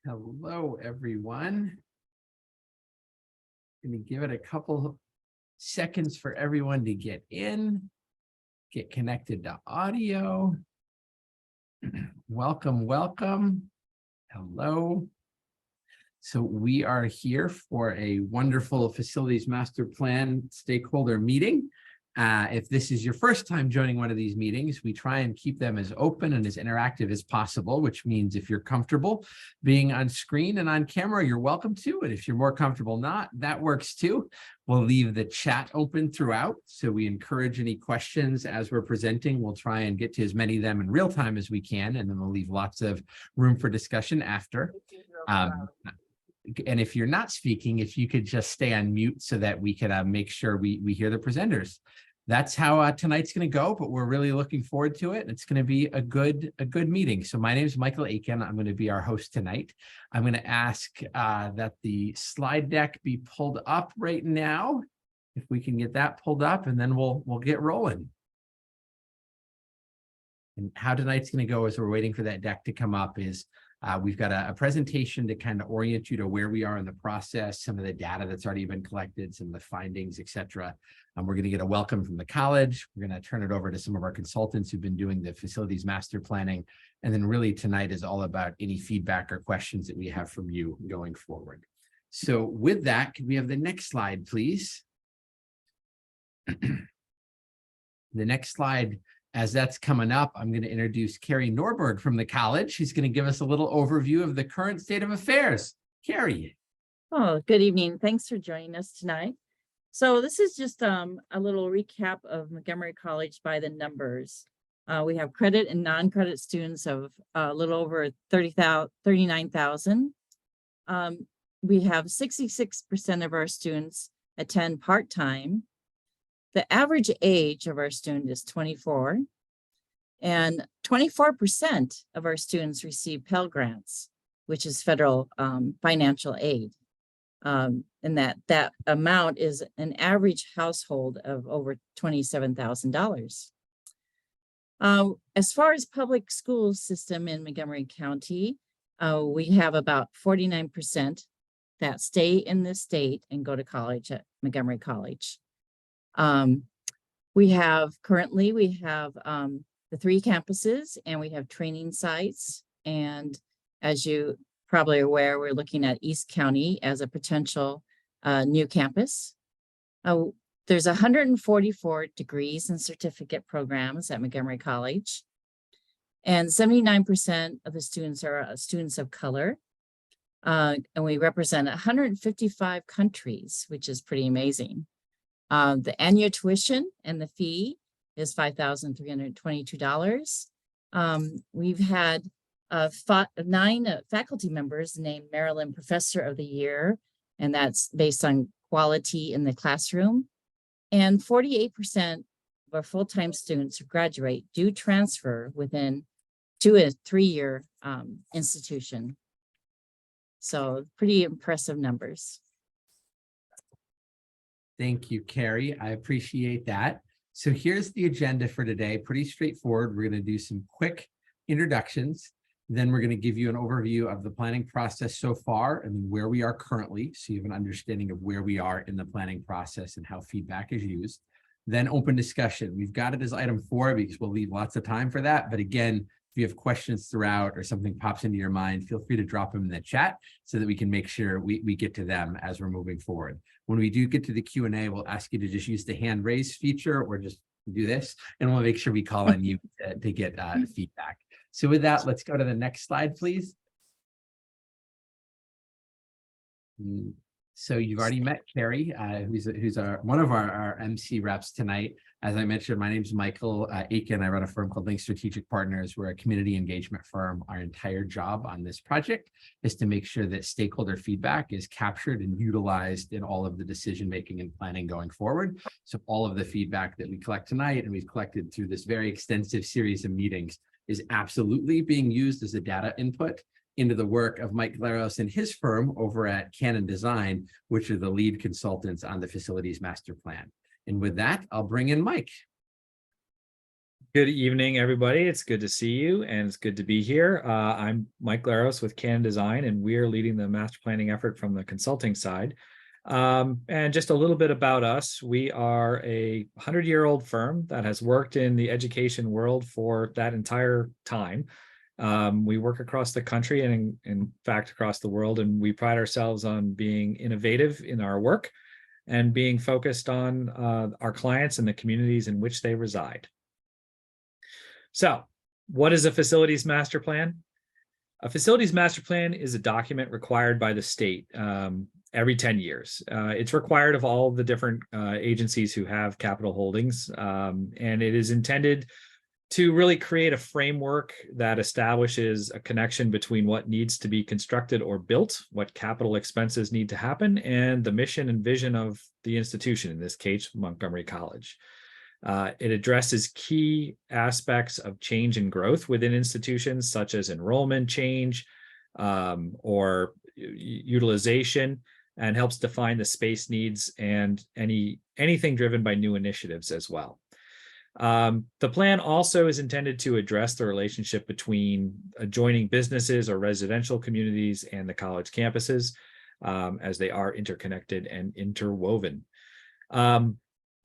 Hello, everyone. Going to give it a couple seconds for everyone to get in, get connected to audio. Welcome, welcome. Hello. So we are here for a wonderful facilities master plan stakeholder meeting. If this is your first time joining one of these meetings, we try and keep them as open and as interactive as possible, which means if you're comfortable being on screen and on camera, you're welcome to. And if you're more comfortable not, that works too. We'll leave the chat open throughout. So we encourage any questions as we're presenting. We'll try and get to as many of them in real time as we can, and then we'll leave lots of room for discussion after. And if you're not speaking, if you could just stay on mute so that we could make sure we hear the presenters. That's how tonight's going to go, but we're really looking forward to it. It's going to be a good meeting. So my name is Michael Aiken. I'm going to be our host tonight. I'm going to ask that the slide deck be pulled up right now, if we can get that pulled up, and then we'll get rolling. And how tonight's going to go as we're waiting for that deck to come up is we've got a presentation to kind of orient you to where we are in the process, some of the data that's already been collected, some of the findings, et cetera. We're going to get a welcome from the college. We're going to turn it over to some of our consultants who've been doing the facilities master planning. And then really tonight is all about any feedback or questions that we have from you going forward. So with that, can we have the next slide, please? The next slide. As that's coming up, I'm going to introduce Carrie Norberg from the college. She's going to give us a little overview of the current state of affairs. Carrie. Oh, good evening. Thanks for joining us tonight. So this is just a little recap of Montgomery College by the numbers. We have credit and non-credit students of a little over 39,000. We have 66% of our students attend part-time. The average age of our student is 24, and 24% of our students receive Pell Grants, which is federal financial aid. And that amount is an average household of over $27,000. As far as public school system in Montgomery County, we have about 49% that stay in the state and go to college at Montgomery College. We have the 3 campuses, and we have training sites. And as you probably aware, we're looking at East County as a potential new campus. There's 144 degrees and certificate programs at Montgomery College, and 79% of the students are students of color. And we represent 155 countries, which is pretty amazing. The annual tuition and the fee is $5,322. We've had 9 faculty members named Maryland Professor of the Year, and that's based on quality in the classroom. And 48% of our full-time students who graduate do transfer within 2 to 3 year institution. So pretty impressive numbers. Thank you, Carrie. I appreciate that. So here's the agenda for today. Pretty straightforward. We're going to do some quick introductions. Then we're going to give you an overview of the planning process so far and where we are currently, so you have an understanding of where we are in the planning process and how feedback is used. Then open discussion. We've got it as item 4 because we'll leave lots of time for that. But again, if you have questions throughout or something pops into your mind, feel free to drop them in the chat so that we can make sure we get to them as we're moving forward. When we do get to the Q&A, we'll ask you to just use the hand raise feature or just do this, and we'll make sure we call on you to get feedback. So with that, let's go to the next slide, please. So you've already met Carrie, who's one of our MC reps tonight. As I mentioned, my name is Michael Aiken. I run a firm called Link Strategic Partners. We're a community engagement firm. Our entire job on this project is to make sure that stakeholder feedback is captured and utilized in all of the decision-making and planning going forward. So all of the feedback that we collect tonight and we've collected through this very extensive series of meetings is absolutely being used as a data input into the work of Mike Glaros and his firm over at Canon Design, which are the lead consultants on the facilities master plan. And with that, I'll bring in Mike. Good evening, everybody. It's good to see you, and it's good to be here. I'm Mike Laros with Can Design, and we're leading the master planning effort from the consulting side. And just a little bit about us. We are a 100-year-old firm that has worked in the education world for that entire time. We work across the country and in fact across the world, and we pride ourselves on being innovative in our work and being focused on our clients and the communities in which they reside. So, what is a facilities master plan? A facilities master plan is a document required by the state every 10 years. It's required of all the different agencies who have capital holdings, and it is intended to really create a framework that establishes a connection between what needs to be constructed or built, what capital expenses need to happen, and the mission and vision of the institution, in this case, Montgomery College. It addresses key aspects of change and growth within institutions, such as enrollment change or utilization, and helps define the space needs and anything driven by new initiatives as well. The plan also is intended to address the relationship between adjoining businesses or residential communities and the college campuses, as they are interconnected and interwoven.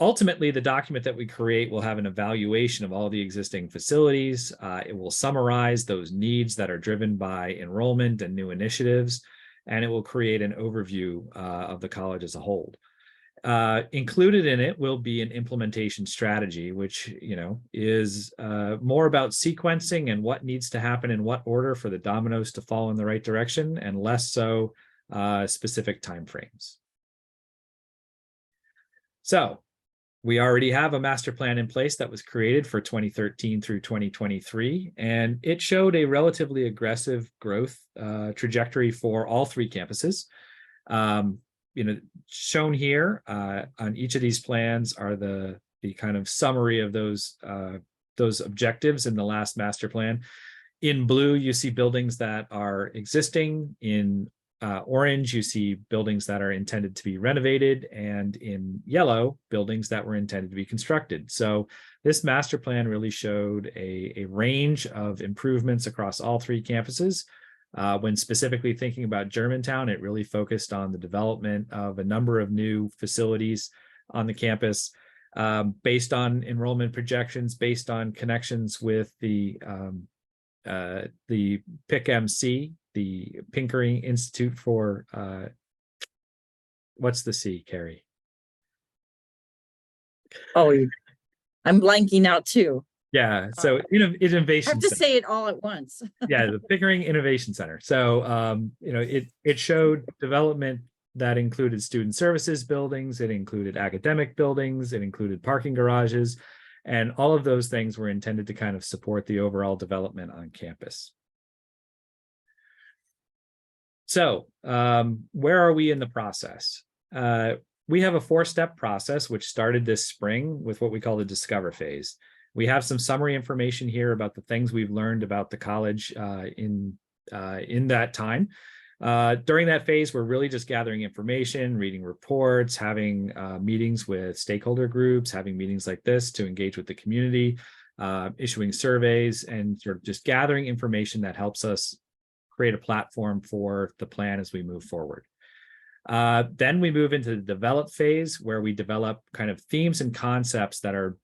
Ultimately, the document that we create will have an evaluation of all the existing facilities. It will summarize those needs that are driven by enrollment and new initiatives, and it will create an overview of the college as a whole. Included in it will be an implementation strategy, which is more about sequencing and what needs to happen in what order for the dominoes to fall in the right direction, and less so specific timeframes. So, we already have a master plan in place that was created for 2013 through 2023, and it showed a relatively aggressive growth trajectory for all three campuses. Shown here on each of these plans are the kind of summary of those objectives in the last master plan. In blue, you see buildings that are existing. In orange, you see buildings that are intended to be renovated, and in yellow, buildings that were intended to be constructed. So this master plan really showed a range of improvements across all three campuses. When specifically thinking about Germantown, it really focused on the development of a number of new facilities on the campus based on enrollment projections, based on connections with the PICMC, the Pickering Institute for, what's the C, Carrie? Oh, I'm blanking out too. Yeah, so Innovation I have to Center. say it all at once. Yeah, the Pickering Innovation Center. So, it showed development that included student services buildings, it included academic buildings, it included parking garages, and all of those things were intended to kind of support the overall development on campus. So, where are we in the process? We have a 4-step process, which started this spring with what we call the Discover phase. We have some summary information here about the things we've learned about the college in that time. During that phase, we're really just gathering information, reading reports, having meetings with stakeholder groups, having meetings like this to engage with the community, issuing surveys, and sort of just gathering information that helps us create a platform for the plan as we move forward. Then we move into the develop phase, where we develop kind of themes and concepts that are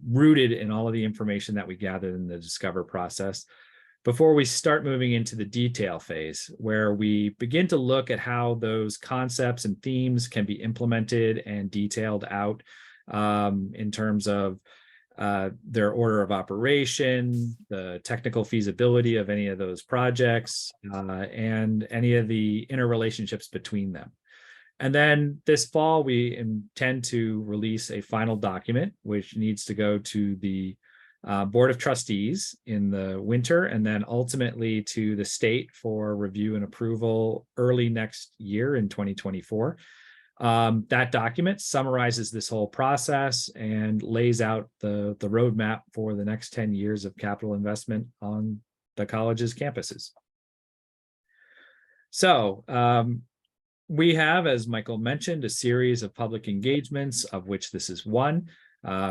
rooted in all of the information that we gathered in the Discover process, before we start moving into the detail phase, where we begin to look at how those concepts and themes can be implemented and detailed out in terms of their order of operation, the technical feasibility of any of those projects, and any of the interrelationships between them. And then this fall, we intend to release a final document, which needs to go to the Board of Trustees in the winter, and then ultimately to the state for review and approval early next year in 2024. That document summarizes this whole process and lays out the roadmap for the next 10 years of capital investment on the college's campuses. So we have, as Michael mentioned, a series of public engagements, of which this is one.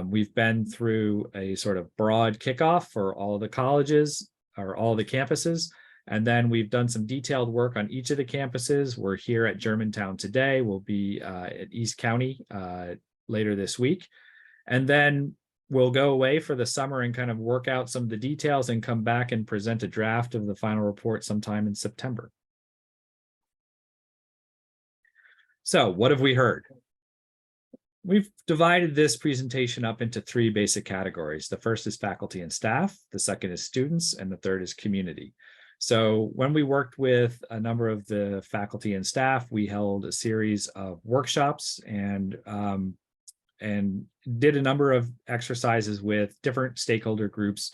We've been through a sort of broad kickoff for all the colleges or all the campuses. And then we've done some detailed work on each of the campuses. We're here at Germantown today. We'll be at East County later this week. And then we'll go away for the summer and kind of work out some of the details and come back and present a draft of the final report sometime in September. So what have we heard? We've divided this presentation up into three basic categories. The first is faculty and staff, the second is students, and the third is community. So when we worked with a number of the faculty and staff, we held a series of workshops and did a number of exercises with different stakeholder groups,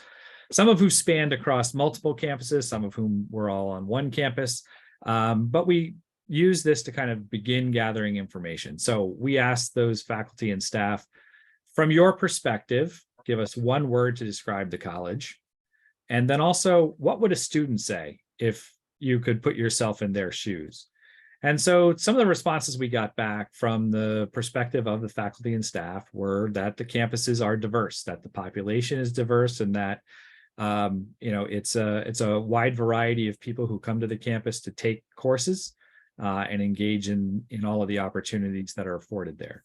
some of who spanned across multiple campuses, some of whom were all on one campus. But we use this to kind of begin gathering information. So we asked those faculty and staff, from your perspective, give us one word to describe the college. And then also, what would a student say if you could put yourself in their shoes? And so some of the responses we got back from the perspective of the faculty and staff were that the campuses are diverse, that the population is diverse, and that it's a wide variety of people who come to the campus to take courses and engage in all of the opportunities that are afforded there.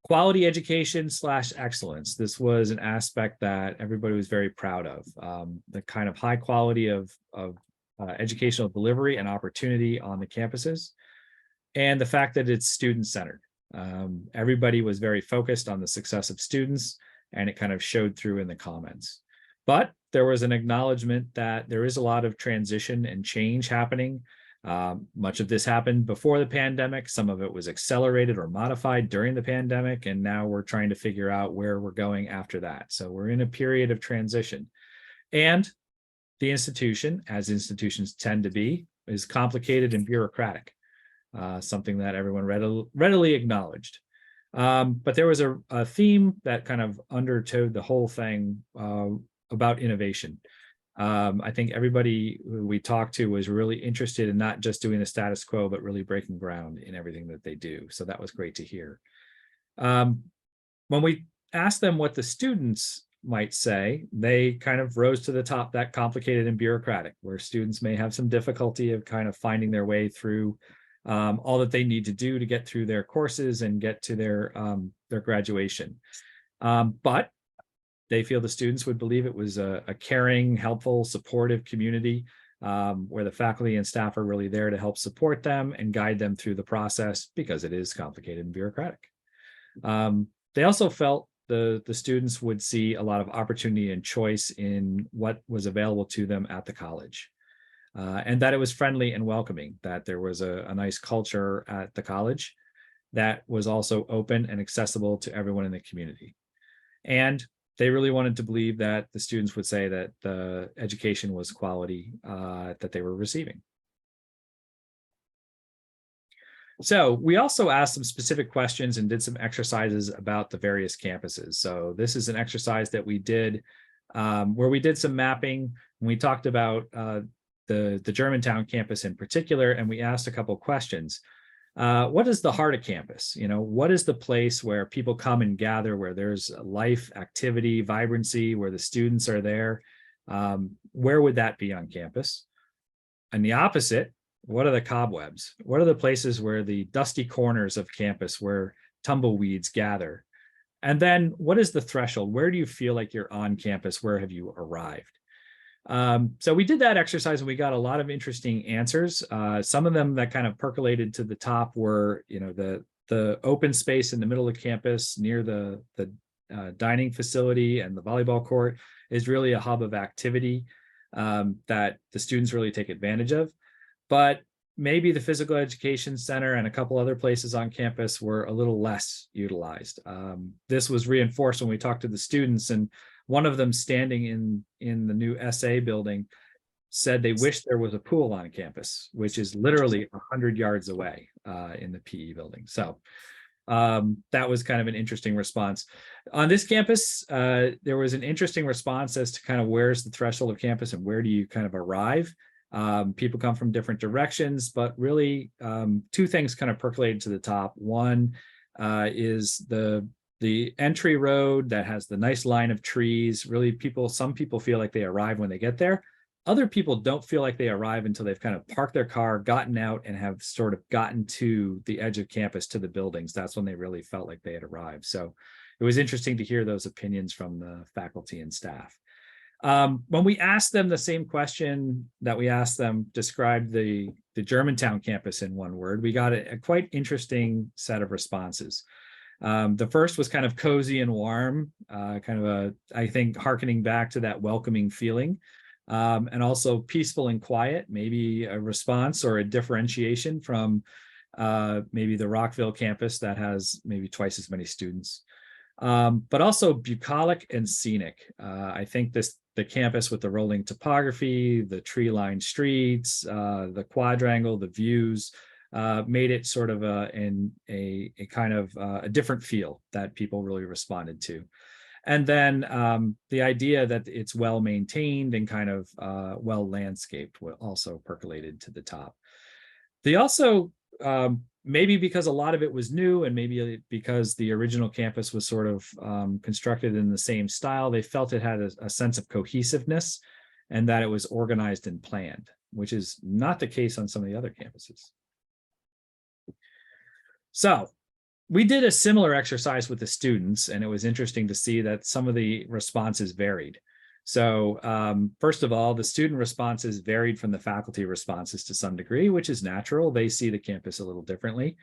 Quality education / excellence. This was an aspect that everybody was very proud of. The kind of high quality of educational delivery and opportunity on the campuses, and the fact that it's student-centered. Everybody was very focused on the success of students, and it kind of showed through in the comments. But there was an acknowledgement that there is a lot of transition and change happening. Much of this happened before the pandemic. Some of it was accelerated or modified during the pandemic, and now we're trying to figure out where we're going after that. So we're in a period of transition. And the institution, as institutions tend to be, is complicated and bureaucratic, something that everyone readily acknowledged. But there was a theme that kind of undertowed the whole thing about innovation. I think everybody who we talked to was really interested in not just doing the status quo, but really breaking ground in everything that they do. So that was great to hear. When we asked them what the students might say, they kind of rose to the top, that complicated and bureaucratic, where students may have some difficulty of kind of finding their way through all that they need to do to get through their courses and get to their graduation. But they feel the students would believe it was a caring, helpful, supportive community where the faculty and staff are really there to help support them and guide them through the process, because it is complicated and bureaucratic. They also felt the students would see a lot of opportunity and choice in what was available to them at the college, and that it was friendly and welcoming, that there was a nice culture at the college that was also open and accessible to everyone in the community. And they really wanted to believe that the students would say that the education was quality that they were receiving. So we also asked some specific questions and did some exercises about the various campuses. So this is an exercise that we did where we did some mapping, and we talked about the Germantown campus in particular, and we asked a couple of questions. What is the heart of campus? What is the place where people come and gather, where there's life, activity, vibrancy, where the students are there? Where would that be on campus? And the opposite, what are the cobwebs? What are the places where the dusty corners of campus, where tumbleweeds gather? And then what is the threshold? Where do you feel like you're on campus? Where have you arrived? So we did that exercise and we got a lot of interesting answers. Some of them that kind of percolated to the top were, the open space in the middle of campus near the dining facility and the volleyball court is really a hub of activity that the students really take advantage of. But maybe the physical education center and a couple other places on campus were a little less utilized. This was reinforced when we talked to the students, and one of them standing in the new SA building said they wish there was a pool on campus, which is literally 100 yards away in the PE building. So that was kind of an interesting response. On this campus, there was an interesting response as to kind of where's the threshold of campus and where do you kind of arrive. People come from different directions, but really two things kind of percolated to the top. One is the the entry road that has the nice line of trees. Really, some people feel like they arrive when they get there. Other people don't feel like they arrive until they've kind of parked their car, gotten out, and have sort of gotten to the edge of campus, to the buildings. That's when they really felt like they had arrived. So it was interesting to hear those opinions from the faculty and staff. When we asked them the same question that we asked them, describe the Germantown campus in one word, we got a quite interesting set of responses. The first was kind of cozy and warm, kind of I think, hearkening back to that welcoming feeling. And also peaceful and quiet, maybe a response or a differentiation from maybe the Rockville campus that has maybe twice as many students. But also bucolic and scenic. I think the campus with the rolling topography, the tree-lined streets, the quadrangle, the views, made it sort of a kind of a different feel that people really responded to. And then the idea that it's well maintained and kind of well landscaped also percolated to the top. They also, maybe because a lot of it was new, and maybe because the original campus was sort of constructed in the same style, they felt it had a sense of cohesiveness and that it was organized and planned, which is not the case on some of the other campuses. So we did a similar exercise with the students, and it was interesting to see that some of the responses varied. So first of all, the student responses varied from the faculty responses to some degree, which is natural. They see the campus a little differently.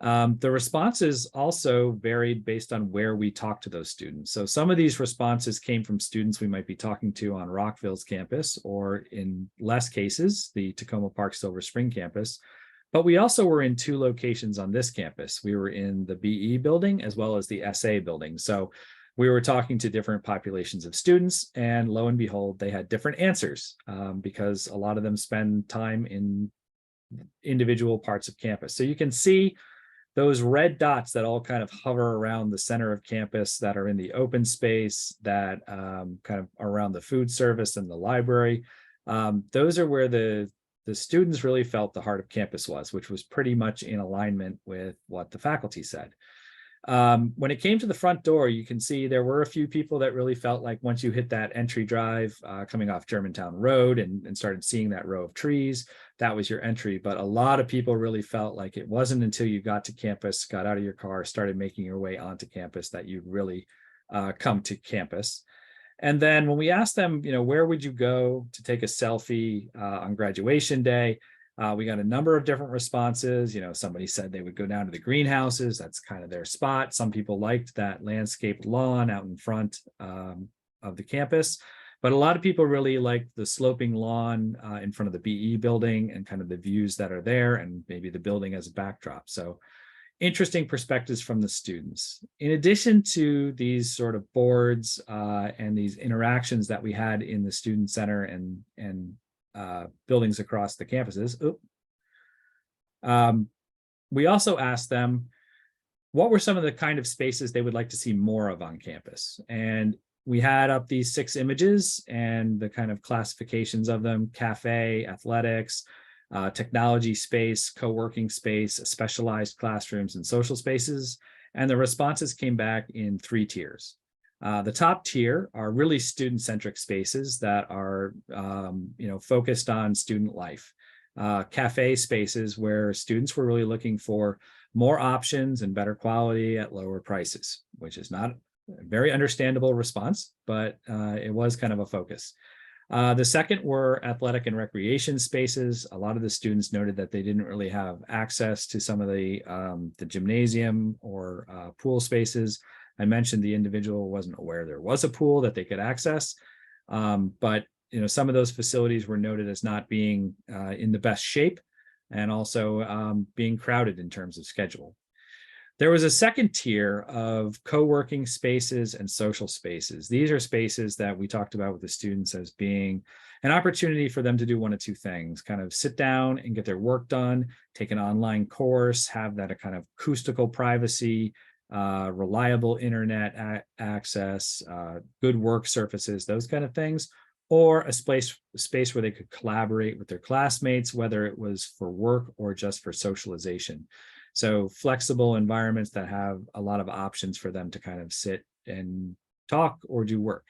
The responses also varied based on where we talked to those students. So some of these responses came from students we might be talking to on Rockville's campus, or in less cases, the Tacoma Park Silver Spring campus. But we also were in two locations on this campus. We were in the BE building as well as the SA building. So we were talking to different populations of students, and lo and behold, they had different answers because a lot of them spend time in individual parts of campus. So you can see those red dots that all kind of hover around the center of campus, that are in the open space, that kind of around the food service and the library. Those are where the students really felt the heart of campus was, which was pretty much in alignment with what the faculty said. When it came to the front door, you can see there were a few people that really felt like once you hit that entry drive coming off Germantown Road and started seeing that row of trees, that was your entry. But a lot of people really felt like it wasn't until you got to campus, got out of your car, started making your way onto campus, that you'd really come to campus. And then when we asked them, where would you go to take a selfie on graduation day? We got a number of different responses. Somebody said they would go down to the greenhouses. That's kind of their spot. Some people liked that landscaped lawn out in front of the campus. But a lot of people really liked the sloping lawn in front of the BE building and kind of the views that are there, and maybe the building as a backdrop. So interesting perspectives from the students. In addition to these sort of boards and these interactions that we had in the student center and buildings across the campuses, we also asked them what were some of the kind of spaces they would like to see more of on campus. And we had up these 6 images and the kind of classifications of them: cafe, athletics, technology space, co-working space, specialized classrooms, and social spaces. And the responses came back in 3 tiers. The top tier are really student-centric spaces that are focused on student life. Cafe spaces where students were really looking for more options and better quality at lower prices, which is not a very understandable response, but it was kind of a focus. The second were athletic and recreation spaces. A lot of the students noted that they didn't really have access to some of the gymnasium or pool spaces. I mentioned the individual wasn't aware there was a pool that they could access, but some of those facilities were noted as not being in the best shape, and also being crowded in terms of schedule. There was a second tier of co-working spaces and social spaces. These are spaces that we talked about with the students as being an opportunity for them to do one of 2 things: kind of sit down and get their work done, take an online course, have that a kind of acoustical privacy, reliable internet access, good work surfaces, those kind of things, or a space where they could collaborate with their classmates, whether it was for work or just for socialization. So flexible environments that have a lot of options for them to kind of sit and talk or do work.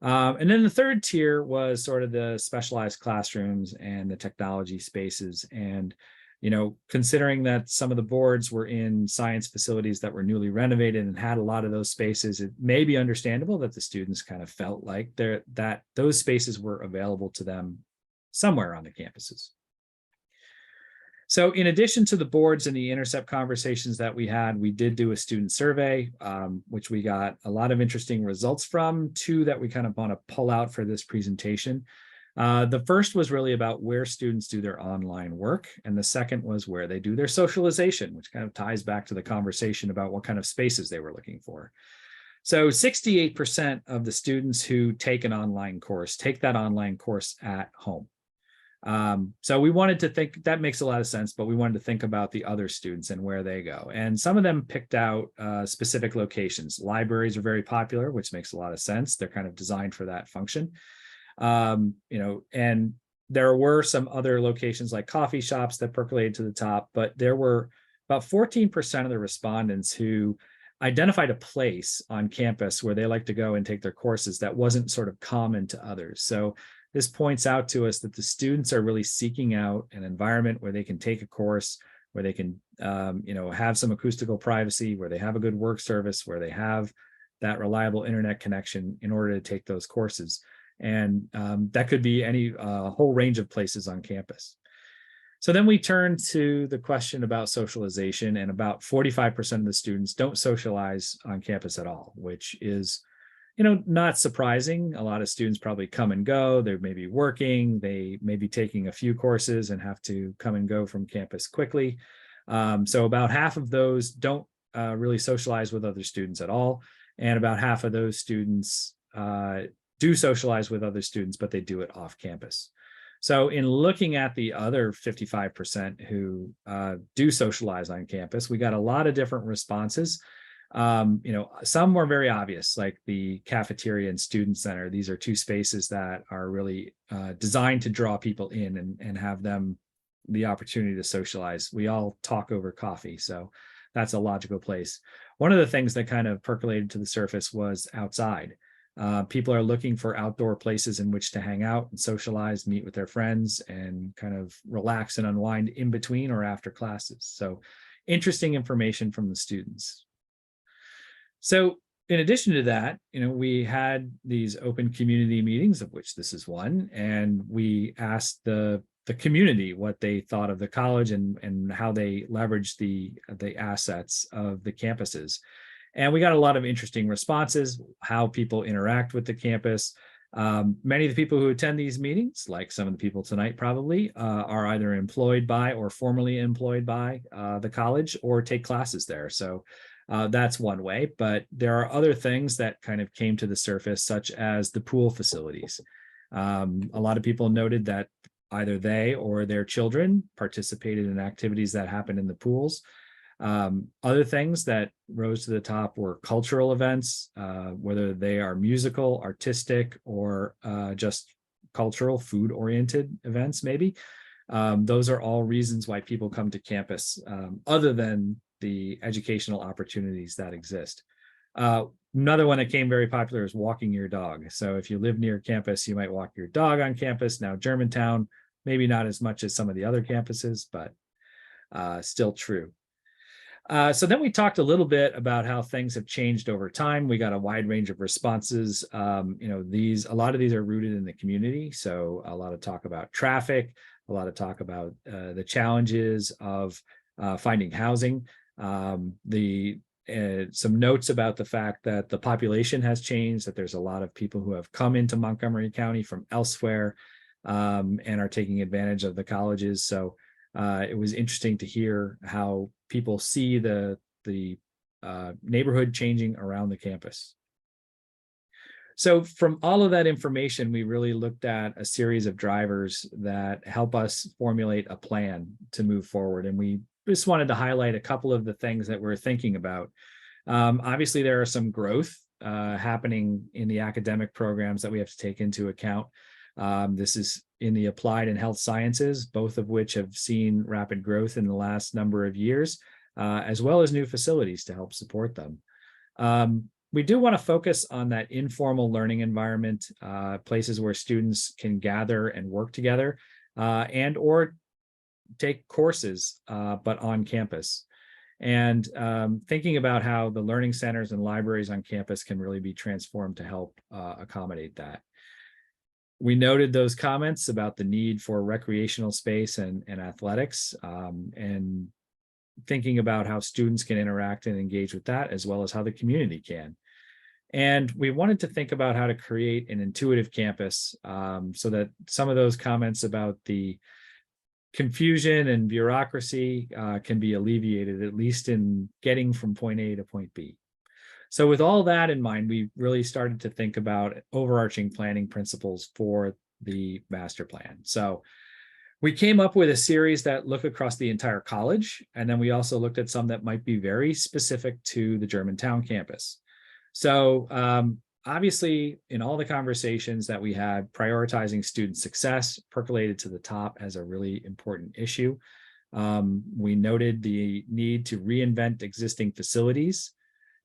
And then the third tier was sort of the specialized classrooms and the technology spaces. And, considering that some of the boards were in science facilities that were newly renovated and had a lot of those spaces, it may be understandable that the students kind of felt like that those spaces were available to them somewhere on the campuses. So in addition to the boards and the intercept conversations that we had, we did do a student survey, which we got a lot of interesting results from, two that we kind of want to pull out for this presentation. The first was really about where students do their online work. And the second was where they do their socialization, which kind of ties back to the conversation about what kind of spaces they were looking for. So 68% of the students who take an online course take that online course at home. So we wanted to think that makes a lot of sense, but we wanted to think about the other students and where they go. And some of them picked out specific locations. Libraries are very popular, which makes a lot of sense. They're kind of designed for that function. And there were some other locations like coffee shops that percolated to the top, but there were about 14% of the respondents who identified a place on campus where they like to go and take their courses that wasn't sort of common to others. So this points out to us that the students are really seeking out an environment where they can take a course, where they can, have some acoustical privacy, where they have a good work service, where they have that reliable internet connection in order to take those courses. And that could be any whole range of places on campus. So then we turn to the question about socialization, and about 45% of the students don't socialize on campus at all, which is not surprising. A lot of students probably come and go. They may be working, they may be taking a few courses and have to come and go from campus quickly. So about half of those don't really socialize with other students at all. And about half of those students do socialize with other students, but they do it off campus. So in looking at the other 55% who do socialize on campus, we got a lot of different responses. Some were very obvious, like the cafeteria and student center. These are two spaces that are really designed to draw people in and have them the opportunity to socialize. We all talk over coffee, so that's a logical place. One of the things that kind of percolated to the surface was outside. People are looking for outdoor places in which to hang out and socialize, meet with their friends, and kind of relax and unwind in between or after classes. So interesting information from the students. So in addition to that, we had these open community meetings, of which this is one, and we asked the community what they thought of the college and how they leveraged the assets of the campuses. And we got a lot of interesting responses, how people interact with the campus. Many of the people who attend these meetings, like some of the people tonight probably, are either employed by or formerly employed by the college or take classes there. So that's one way, but there are other things that kind of came to the surface, such as the pool facilities. A lot of people noted that either they or their children participated in activities that happened in the pools. Other things that rose to the top were cultural events, whether they are musical, artistic, or just cultural, food-oriented events, maybe. Those are all reasons why people come to campus, other than the educational opportunities that exist. Another one that came very popular is walking your dog. So if you live near campus, you might walk your dog on campus. Now, Germantown, maybe not as much as some of the other campuses, but still true. So then we talked a little bit about how things have changed over time. We got a wide range of responses. A lot of these are rooted in the community. So a lot of talk about traffic, a lot of talk about the challenges of finding housing. Some notes about the fact that the population has changed, that there's a lot of people who have come into Montgomery County from elsewhere and are taking advantage of the colleges. So it was interesting to hear how people see the neighborhood changing around the campus. So from all of that information, we really looked at a series of drivers that help us formulate a plan to move forward. And we just wanted to highlight a couple of the things that we're thinking about. Obviously, there are some growth happening in the academic programs that we have to take into account. This is in the applied and health sciences, both of which have seen rapid growth in the last number of years, as well as new facilities to help support them. We do want to focus on that informal learning environment, places where students can gather and work together, and or take courses, but on campus. And thinking about how the learning centers and libraries on campus can really be transformed to help accommodate that. We noted those comments about the need for recreational space and athletics, and thinking about how students can interact and engage with that, as well as how the community can. And we wanted to think about how to create an intuitive campus, so that some of those comments about the confusion and bureaucracy can be alleviated, at least in getting from point A to point B. So with all that in mind, we really started to think about overarching planning principles for the master plan. So we came up with a series that look across the entire college, and then we also looked at some that might be very specific to the Germantown campus. So obviously, in all the conversations that we had, prioritizing student success percolated to the top as a really important issue. We noted the need to reinvent existing facilities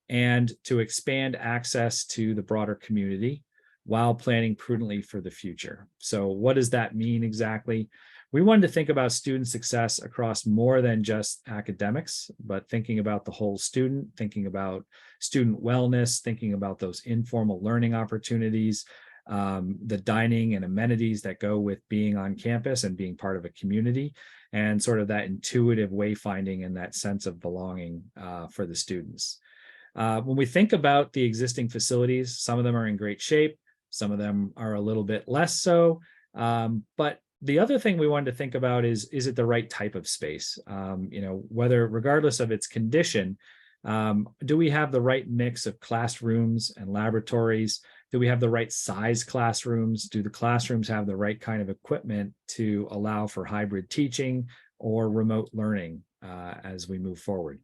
and to expand access to the broader community while planning prudently for the future. So what does that mean exactly? We wanted to think about student success across more than just academics, but thinking about the whole student, thinking about student wellness, thinking about those informal learning opportunities, the dining and amenities that go with being on campus and being part of a community, and sort of that intuitive wayfinding and that sense of belonging for the students. When we think about the existing facilities, some of them are in great shape, some of them are a little bit less so, but the other thing we wanted to think about is it the right type of space? Whether, regardless of its condition, do we have the right mix of classrooms and laboratories? Do we have the right size classrooms? Do the classrooms have the right kind of equipment to allow for hybrid teaching or remote learning as we move forward?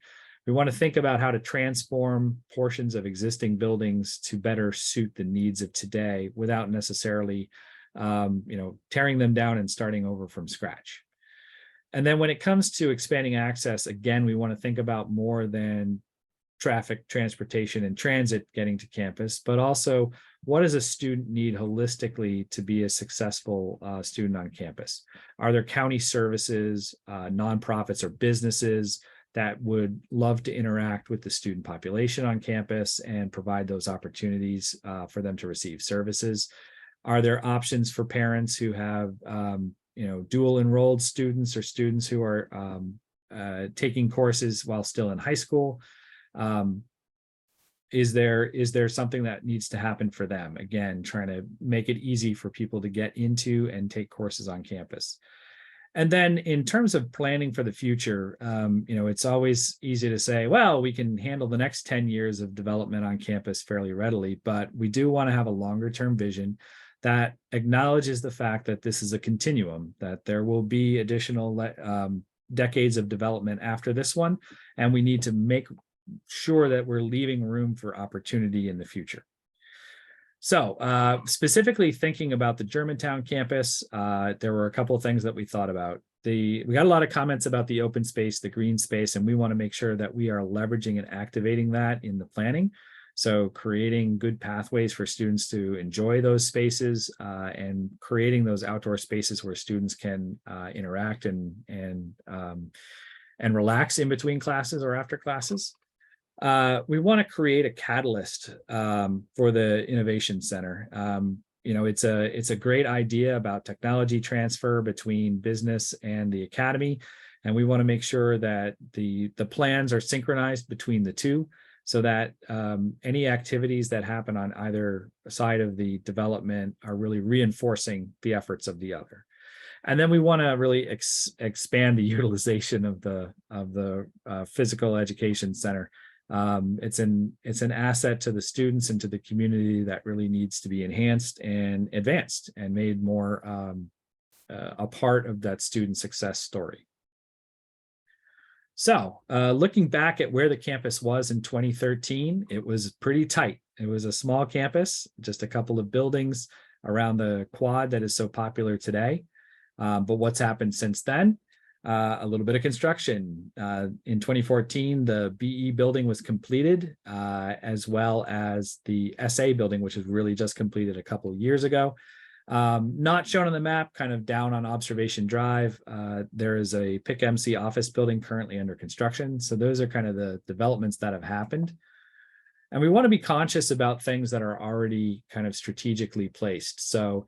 We want to think about how to transform portions of existing buildings to better suit the needs of today without necessarily tearing them down and starting over from scratch. And then when it comes to expanding access, again, we want to think about more than traffic, transportation, and transit getting to campus, but also what does a student need holistically to be a successful student on campus? Are there county services, nonprofits, or businesses that would love to interact with the student population on campus and provide those opportunities for them to receive services? Are there options for parents who have dual enrolled students or students who are taking courses while still in high school? Is there something that needs to happen for them? Again, trying to make it easy for people to get into and take courses on campus. And then in terms of planning for the future, it's always easy to say, well, we can handle the next 10 years of development on campus fairly readily, but we do want to have a longer term vision that acknowledges the fact that this is a continuum, that there will be additional decades of development after this one, and we need to make sure that we're leaving room for opportunity in the future. So specifically thinking about the Germantown campus, there were a couple of things that we thought about. We got a lot of comments about the open space, the green space, and we want to make sure that we are leveraging and activating that in the planning. So creating good pathways for students to enjoy those spaces and creating those outdoor spaces where students can interact and relax in between classes or after classes. We want to create a catalyst for the Innovation Center. It's a great idea about technology transfer between business and the academy, and we want to make sure that the plans are synchronized between the two, so that any activities that happen on either side of the development are really reinforcing the efforts of the other. And then we want to really expand the utilization of the physical education center. It's an asset to the students and to the community that really needs to be enhanced and advanced and made more a part of that student success story. So looking back at where the campus was in 2013, it was pretty tight. It was a small campus, just a couple of buildings, around the quad that is so popular today. But what's happened since then? A little bit of construction. In 2014, the BE building was completed, as well as the SA building, which was really just completed a couple of years ago. Not shown on the map, kind of down on Observation Drive. There is a PIC MC office building currently under construction. So those are kind of the developments that have happened. And we want to be conscious about things that are already kind of strategically placed. So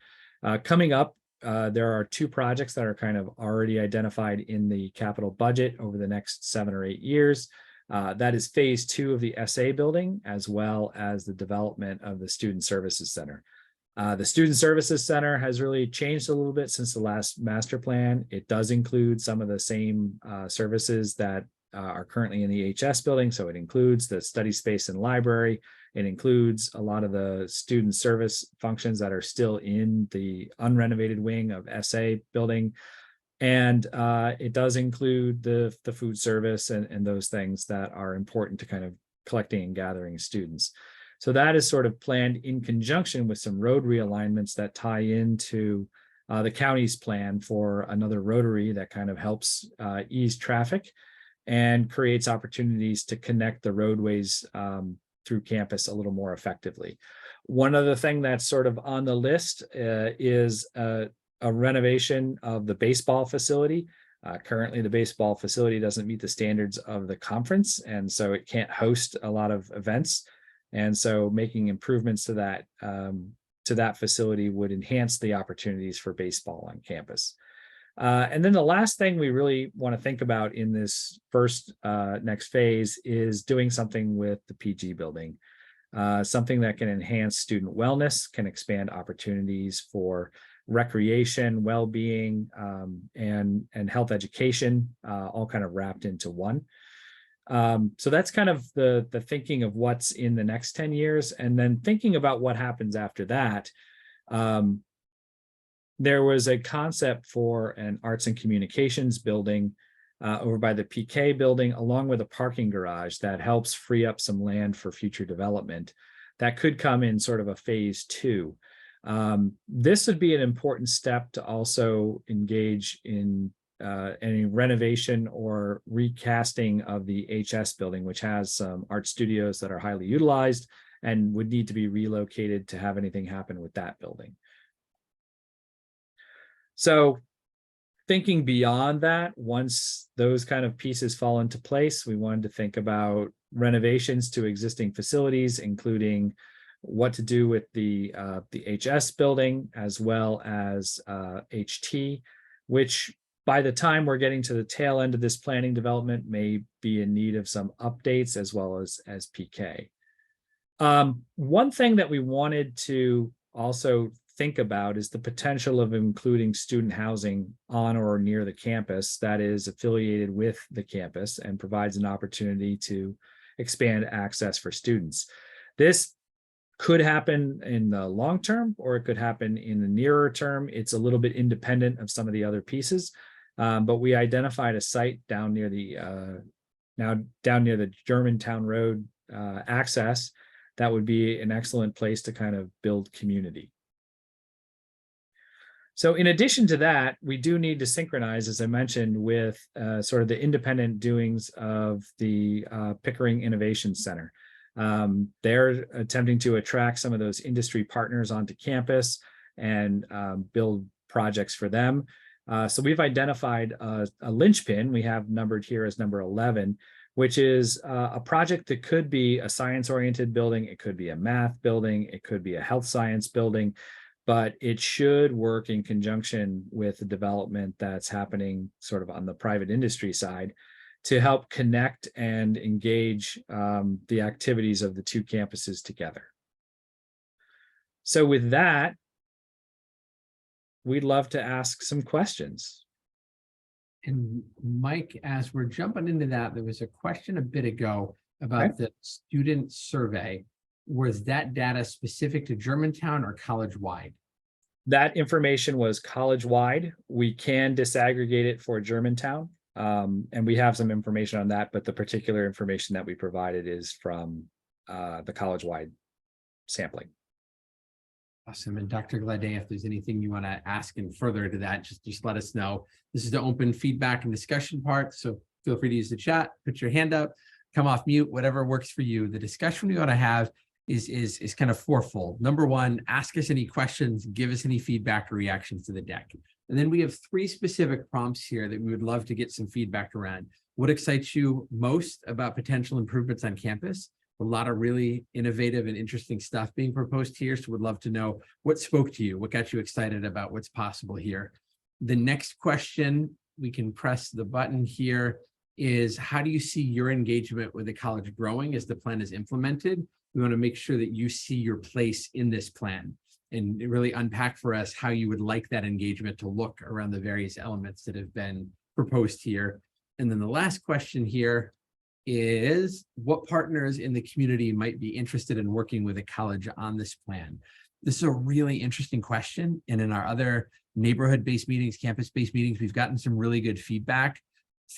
coming up, there are 2 projects that are kind of already identified in the capital budget over the next 7 or 8 years. That is phase 2 of the SA building, as well as the development of the Student Services Center. The Student Services Center has really changed a little bit since the last master plan. It does include some of the same services that are currently in the HS building. So it includes the study space and library. It includes a lot of the student service functions that are still in the unrenovated wing of SA building. And it does include the food service and those things that are important to kind of collecting and gathering students. So that is sort of planned in conjunction with some road realignments that tie into the county's plan for another rotary that kind of helps ease traffic and creates opportunities to connect the roadways through campus a little more effectively. One other thing that's sort of on the list is a renovation of the baseball facility. Currently, the baseball facility doesn't meet the standards of the conference, and so it can't host a lot of events. And so making improvements to that facility would enhance the opportunities for baseball on campus. And then the last thing we really want to think about in this first next phase is doing something with the PG building, something that can enhance student wellness, can expand opportunities for recreation, well-being, and health education, all kind of wrapped into one. So that's kind of the thinking of what's in the next 10 years, and then thinking about what happens after that. There was a concept for an arts and communications building over by the PK building, along with a parking garage that helps free up some land for future development. That could come in sort of a phase 2. This would be an important step to also engage in any renovation or recasting of the HS building, which has some art studios that are highly utilized and would need to be relocated to have anything happen with that building. So thinking beyond that, once those kind of pieces fall into place, we wanted to think about renovations to existing facilities, including what to do with the HS building, as well as HT, which by the time we're getting to the tail end of this planning development may be in need of some updates, as well as PK. One thing that we wanted to also think about is the potential of including student housing on or near the campus that is affiliated with the campus and provides an opportunity to expand access for students. This could happen in the long term, or it could happen in the nearer term. It's a little bit independent of some of the other pieces, but we identified a site down near the Germantown Road access that would be an excellent place to kind of build community. So in addition to that, we do need to synchronize, as I mentioned, with sort of the independent doings of the Pickering Innovation Center. They're attempting to attract some of those industry partners onto campus and build projects for them. So we've identified a linchpin, we have numbered here as number 11, which is a project that could be a science-oriented building, it could be a math building, it could be a health science building, but it should work in conjunction with the development that's happening sort of on the private industry side to help connect and engage the activities of the 2 campuses together. So with that, we'd love to ask some questions. And Mike, as we're jumping into that, there was a question a bit ago about the student survey. Was that data specific to Germantown or college-wide? That information was college-wide. We can disaggregate it for Germantown, and we have some information on that, but the particular information that we provided is from the college-wide sampling. Awesome. And Dr. Gladey, if there's anything you want to ask and further to that, just let us know. This is the open feedback and discussion part. So feel free to use the chat, put your hand up, come off mute, whatever works for you. The discussion we want to have is kind of fourfold. Number one, ask us any questions, give us any feedback or reactions to the deck. And then we have 3 specific prompts here that we would love to get some feedback around. What excites you most about potential improvements on campus? A lot of really innovative and interesting stuff being proposed here. So we'd love to know what spoke to you, what got you excited about what's possible here. The next question, we can press the button here, is how do you see your engagement with the college growing as the plan is implemented? We want to make sure that you see your place in this plan and really unpack for us how you would like that engagement to look around the various elements that have been proposed here. And then the last question here is what partners in the community might be interested in working with a college on this plan? This is a really interesting question. And in our other neighborhood-based meetings, campus-based meetings, we've gotten some really good feedback.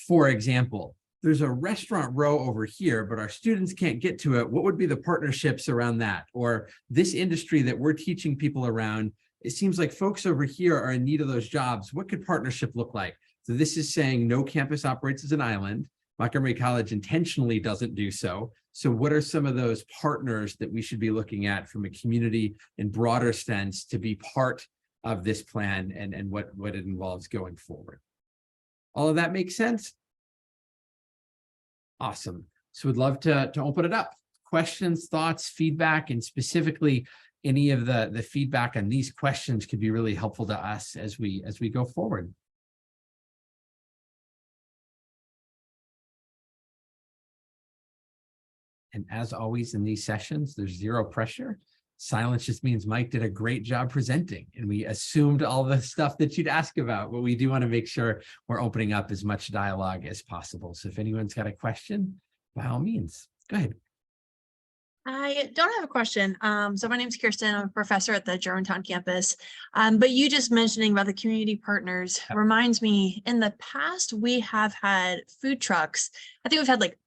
For example, there's a restaurant row over here, but our students can't get to it. What would be the partnerships around that? Or this industry that we're teaching people around, it seems like folks over here are in need of those jobs. What could partnership look like? So this is saying no campus operates as an island. Montgomery College intentionally doesn't do so. So what are some of those partners that we should be looking at from a community and broader sense to be part of this plan and what it involves going forward? All of that makes sense? Awesome. So we'd love to open it up. Questions, thoughts, feedback, and specifically any of the feedback on these questions could be really helpful to us as we go forward. And as always in these sessions, there's zero pressure. Silence just means Mike did a great job presenting and we assumed all the stuff that you'd ask about, but we do want to make sure we're opening up as much dialogue as possible. So if anyone's got a question, by all means, go ahead. I don't have a question. So my name's Kirsten. I'm a professor at the Germantown campus. But you just mentioning about the community partners reminds me, in the past, we have had food trucks. I think we've had like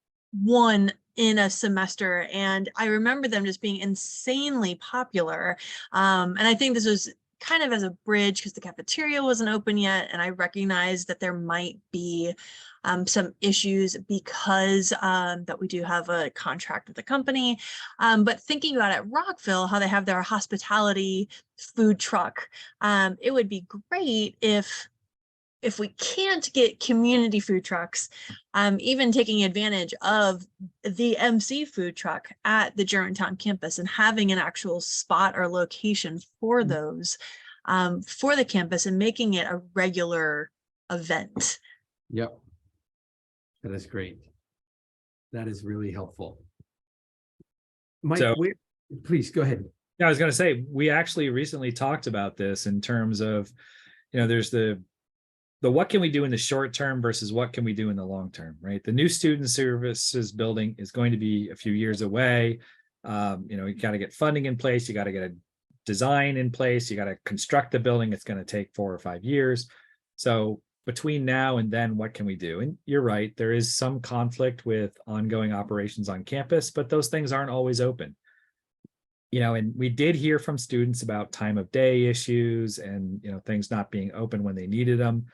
one in a semester, and I remember them just being insanely popular. And I think this was kind of as a bridge because the cafeteria wasn't open yet, and I recognized that there might be some issues because that we do have a contract with the company. But thinking about at Rockville, how they have their hospitality food truck, it would be great if we can't get community food trucks, even taking advantage of the MC food truck at the Germantown campus and having an actual spot or location for those for the campus and making it a regular event. Yep. That is great. That is really helpful. Mike, So- please go ahead. Yeah, I was going to say, we actually recently talked about this in terms of, there's the what can we do in the short term versus what can we do in the long term, right? The new student services building is going to be a few years away. You got to get funding in place. You got to get a design in place. You got to construct the building. It's going to take 4 or 5 years. So between now and then, what can we do? And you're right, there is some conflict with ongoing operations on campus, but those things aren't always open. And we did hear from students about time of day issues and, things not being open when they needed them.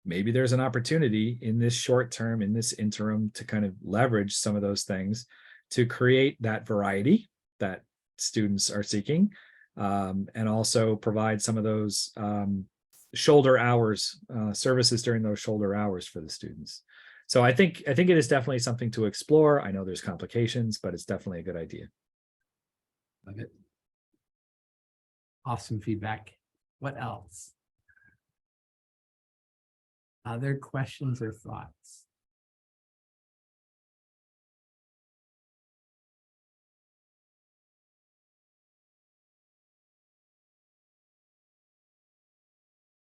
Maybe there's an opportunity in this short term, in this interim, to kind of leverage some of those things to create that variety that students are seeking, and also provide some of those shoulder hours, services during those shoulder hours for the students. So I think it is definitely something to explore. I know there's complications, but it's definitely a good idea. Love it. Awesome feedback. What else? Other questions or thoughts?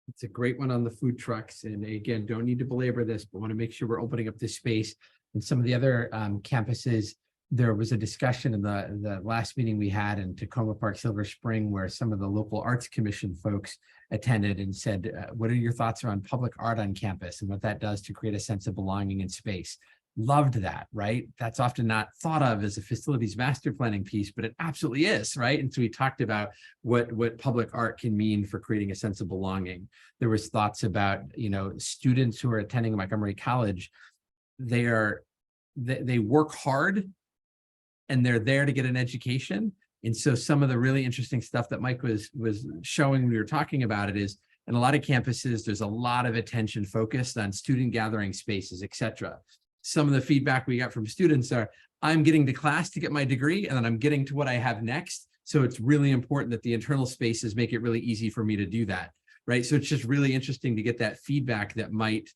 It's a great one on the food trucks. And again, don't need to belabor this, but want to make sure we're opening up this space. And some of the other campuses, there was a discussion in the last meeting we had in Tacoma Park, Silver Spring, where some of the local arts commission folks attended and said, what are your thoughts around public art on campus and what that does to create a sense of belonging in space? loved that, right? That's often not thought of as a facilities master planning piece, but it absolutely is, right? And so we talked about what public art can mean for creating a sense of belonging. There was thoughts about, students who are attending Montgomery College, they work hard and they're there to get an education. And so some of the really interesting stuff that Mike was showing when we were talking about it is, in a lot of campuses, there's a lot of attention focused on student gathering spaces, et cetera. Some of the feedback we got from students are, I'm getting to class to get my degree, and then I'm getting to what I have next. So it's really important that the internal spaces make it really easy for me to do that, right? So it's just really interesting to get that feedback that might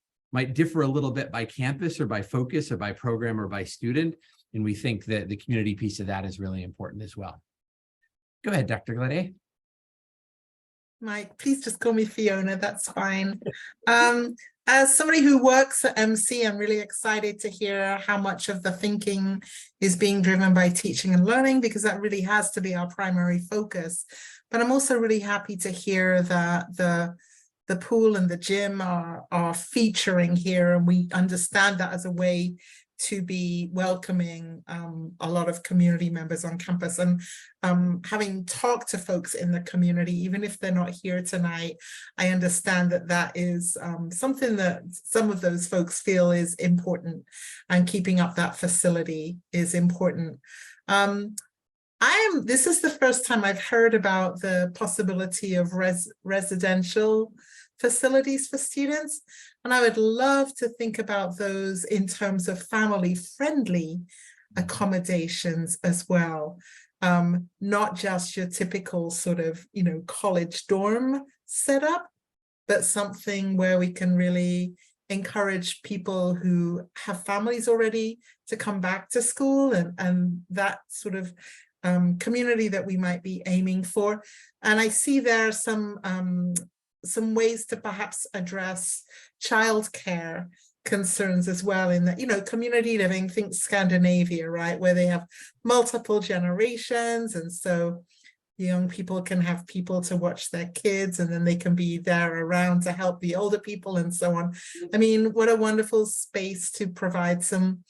differ a little bit by campus or by focus or by program or by student. And we think that the community piece of that is really important as well. Go ahead, Dr. Glade. Mike, please just call me Fiona, that's fine. As somebody who works at MC, I'm really excited to hear how much of the thinking is being driven by teaching and learning, because that really has to be our primary focus. But I'm also really happy to hear that the pool and the gym are featuring here, and we understand that as a way to be welcoming a lot of community members on campus. And having talked to folks in the community, even if they're not here tonight, I understand that that is something that some of those folks feel is important, and keeping up that facility is important. This is the first time I've heard about the possibility of residential facilities for students. And I would love to think about those in terms of family-friendly accommodations as well. Not just your typical sort of, college dorm setup, but something where we can really encourage people who have families already to come back to school, and that sort of community that we might be aiming for. And I see there some ways to perhaps address childcare concerns as well, in that, community living, think Scandinavia, right, where they have multiple generations, and so young people can have people to watch their kids, and then they can be there around to help the older people and so on. I mean, what a wonderful space to provide some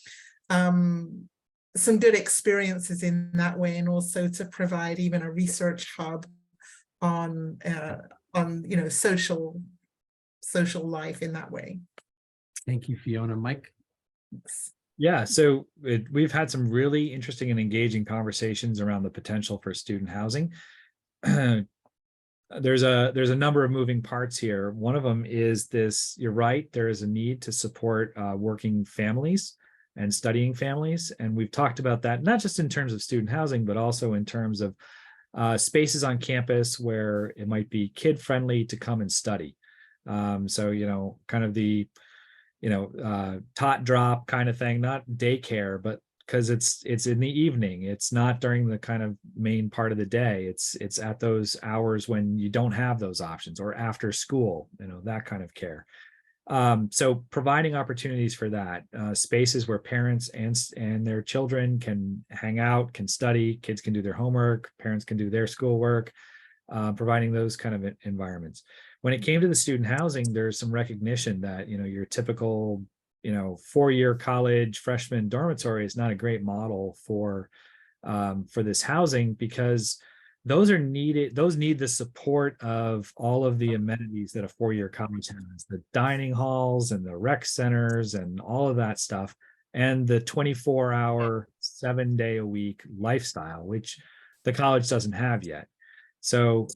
good experiences in that way, and also to provide even a research hub on social life in that way. Thank you, Fiona. Mike? Yeah, so we've had some really interesting and engaging conversations around the potential for student housing. There's a number of moving parts here. One of them is this, you're right, there is a need to support working families and studying families. And we've talked about that, not just in terms of student housing, but also in terms of spaces on campus where it might be kid friendly to come and study. So, kind of the, tot drop kind of thing, not daycare, but because it's in the evening, it's not during the kind of main part of the day. It's at those hours when you don't have those options, or after school, that kind of care. So providing opportunities for that, spaces where parents and their children can hang out, can study, kids can do their homework, parents can do their schoolwork, providing those kind of environments. When it came to the student housing, there's some recognition that, your typical, 4-year college freshman dormitory is not a great model for this housing, because those need the support of all of the amenities that a 4-year college has, the dining halls and the rec centers and all of that stuff, and the 24-hour, 7-day-a-week lifestyle, which the college doesn't have yet. So,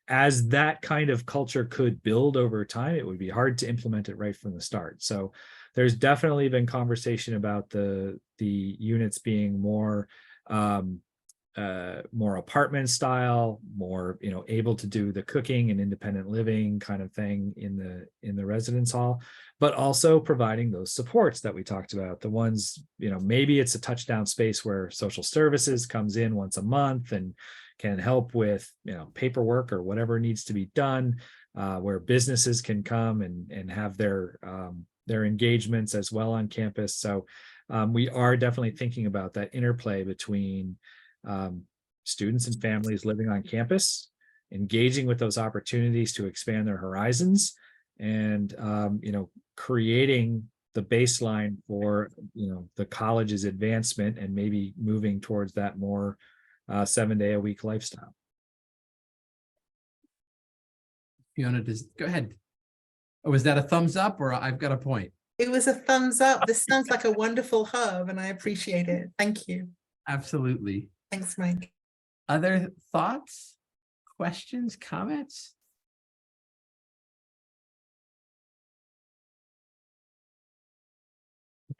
as that kind of culture could build over time, it would be hard to implement it right from the start. So there's definitely been conversation about the units being more apartment style, more able to do the cooking and independent living kind of thing in the residence hall, but also providing those supports that we talked about. The ones, maybe it's a touchdown space where social services comes in once a month and can help with paperwork or whatever needs to be done, where businesses can come and have their engagements as well on campus. So we are definitely thinking about that interplay between students and families living on campus, engaging with those opportunities to expand their horizons, and creating baseline for, the college's advancement and maybe moving towards that more 7-day-a-week lifestyle. Fiona, go ahead. Oh, was that a thumbs up or I've got a point? It was a thumbs up. This sounds like a wonderful hub and I appreciate it. Thank you. Absolutely. Thanks, Mike. Other thoughts, questions, comments?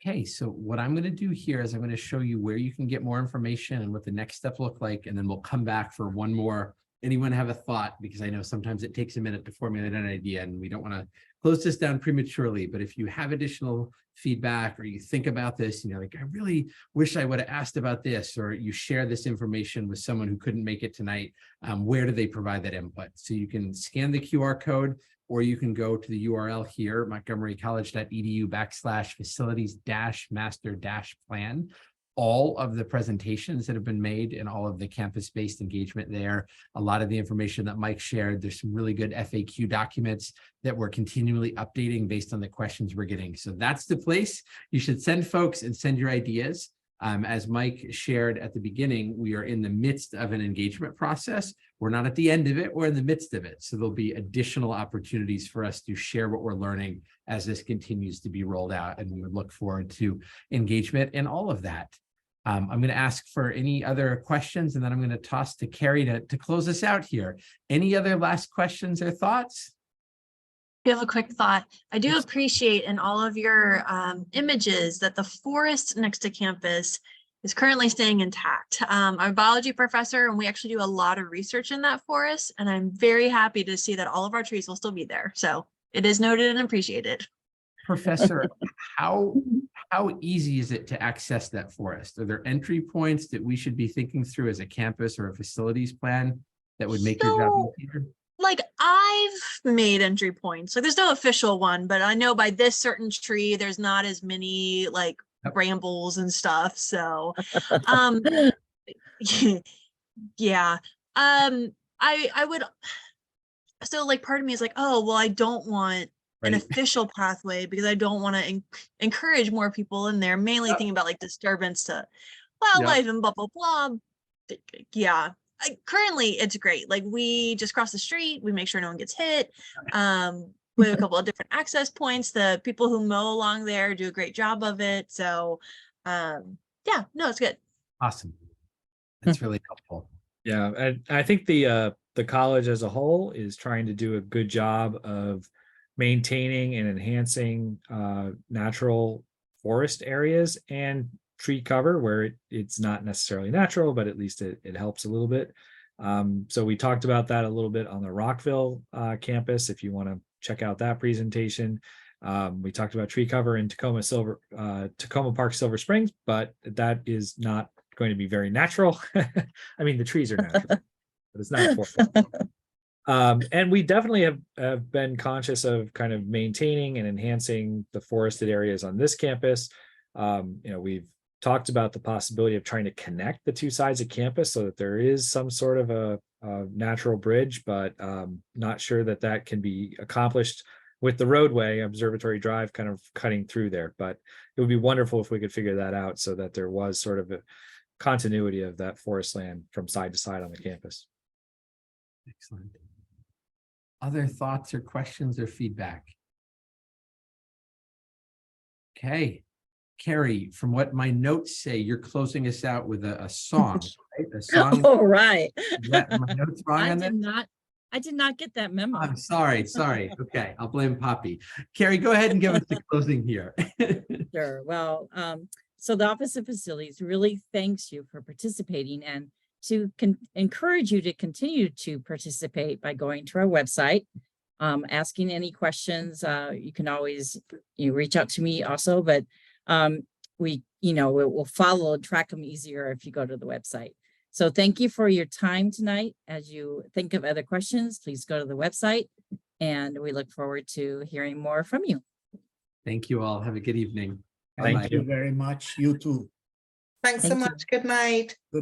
Okay, so what I'm going to do here is I'm going to show you where you can get more information and what the next step look like, and then we'll come back for one more. Anyone have a thought? Because I know sometimes it takes a minute to formulate an idea and we don't want to close this down prematurely, but if you have additional feedback or you think about this, like, I really wish I would have asked about this, or you share this information with someone who couldn't make it tonight, where do they provide that input? So you can scan the QR code, or you can go to the URL here, montgomerycollege.edu/facilities-master-plan. All of the presentations that have been made and all of the campus-based engagement there, a lot of the information that Mike shared, there's some really good FAQ documents that we're continually updating based on the questions we're getting. So that's the place you should send folks and send your ideas. As Mike shared at the beginning, we are in the midst of an engagement process. We're not at the end of it, we're in the midst of it. So there'll be additional opportunities for us to share what we're learning as this continues to be rolled out. And we would look forward to engagement and all of that. I'm going to ask for any other questions, and then I'm going to toss to Carrie to close us out here. Any other last questions or thoughts? I have a quick thought. I do appreciate in all of your images that the forest next to campus is currently staying intact. I'm a biology professor and we actually do a lot of research in that forest, and I'm very happy to see that all of our trees will still be there. So it is noted and appreciated. Professor, how easy is it to access that forest? Are there entry points that we should be thinking through as a campus or a facilities plan that would make your job easier? Like, I've made entry points. Like, there's no official one, but I know by this certain tree, there's not as many like brambles and stuff. So, yeah. I would. So, like, part of me is like, oh, well, I don't want an official pathway because I don't want to encourage more people in there. Mainly thinking about like disturbance to wildlife and blah blah blah. Yeah. Currently it's great. Like, we just cross the street, we make sure no one gets hit. We have a couple of different access points. The people who mow along there do a great job of it. So yeah, no, it's good. Awesome. That's really helpful. Yeah, and I think the college as a whole is trying to do a good job of maintaining and enhancing natural forest areas and tree cover where it's not necessarily natural, but at least it helps a little bit. So we talked about that a little bit on the Rockville campus. If you want to check out that presentation, we talked about tree cover in Tacoma Park, Silver Springs, but that is not going to be very natural. I mean, the trees are natural, but it's not forest. And we definitely have been conscious of kind of maintaining and enhancing the forested areas on this campus. We've talked about the possibility of trying to connect the two sides of campus so that there is some sort of a natural bridge, but not sure that can be accomplished with the roadway, Observatory Drive, kind of cutting through there. But it would be wonderful if we could figure that out so that there was sort of a continuity of that forest land from side to side on the campus. Excellent. Other thoughts or questions or feedback? Okay. Carrie, from what my notes say, you're closing us out with a song, right? A song. All right. Is that my notes wrong on that? I did not get that memo. I'm sorry. Okay, I'll blame Poppy. Carrie, go ahead and give us the closing here. Sure. Well, so the Office of Facilities really thanks you for participating and to encourage you to continue to participate by going to our website, asking any questions. You can always reach out to me also, but we'll follow and track them easier if you go to the website. So thank you for your time tonight. As you think of other questions, please go to the website, and we look forward to hearing more from you. Thank you all. Have a good evening. Thank Bye-bye. you very much. You too. Thanks so Thank you. much. Good night. Good night.